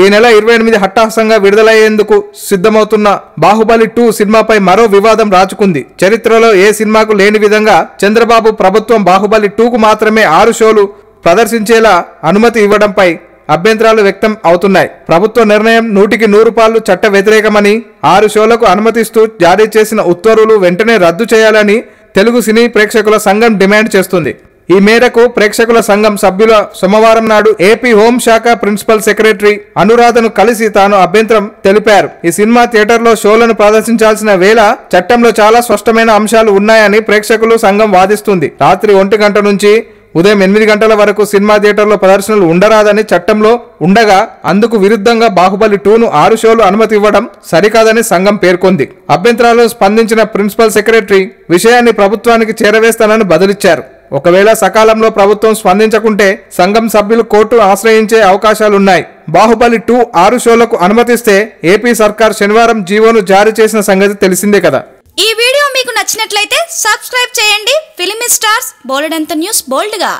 ఈ నెల 28 హఠాత్తుగా విడుదలయ్యేందుకు సిద్ధమవుతున్న బాహుబలి 2 సినిమాపై మరో వివాదం రాచుకుంది. చరిత్రలో ఏ సినిమాకు లేని విధంగా చంద్రబాబు ప్రభుత్వం బాహుబలి 2కు మాత్రమే 6 షోలు ప్రదర్శించేలా అనుమతి ఇవ్వడంపై అభ్యంతరాలు వ్యక్తం అవుతున్నాయి. ప్రభుత్వ నిర్ణయం 100% చట్ట వ్యతిరేకమని 6 షోలకు అనుమతిస్తూ జారీ చేసిన ఉత్తర్వులు వెంటనే రద్దు చేయాలని తెలుగు సినీ ప్రేక్షకుల సంఘం డిమాండ్ చేస్తుంది. ఈ మేరకు ప్రేక్షకుల సంఘం సభ్యుల సోమవారం నాడు ఏపీ హోంశాఖ ప్రిన్సిపల్ సెక్రటరీ అనురాధను కలిసి తాను అభ్యంతరం తెలిపారు. ఈ సినిమా థియేటర్లో షోలను ప్రదర్శించాల్సిన వేళ చట్టంలో చాలా స్పష్టమైన అంశాలు ఉన్నాయని ప్రేక్షకులు సంఘం వాదిస్తుంది. రాత్రి 1 గంట నుంచి ఉదయం 8 గంటల వరకు సినిమా థియేటర్లో ప్రదర్శనలు ఉండరాదని చట్టంలో ఉండగా అందుకు విరుద్ధంగా బాహుబలి 2ను 6 షోలు అనుమతి ఇవ్వడం సరికాదని సంఘం పేర్కొంది. అభ్యంతరాలను స్పందించిన ప్రిన్సిపల్ సెక్రటరీ విషయాన్ని ప్రభుత్వానికి చేరవేస్తానని బదులిచ్చారు. ఒకవేళ సకాలంలో ప్రభుత్వం స్పందించకుంటే సంఘం సభ్యులు కోర్టును ఆశ్రయించే అవకాశాలున్నాయి. బాహుబలి 2 6 షోలకు అనుమతిస్తే ఏపీ సర్కార్ శనివారం జీవోను జారీ చేసిన సంగతి తెలిసిందే కదా. ఈ వీడియో మీకు నచ్చినట్లయితే సబ్స్క్రైబ్ చేయండి. ఫిలిమి స్టార్స్ బోల్డ్ అంత న్యూస్ బోల్డ్ గా.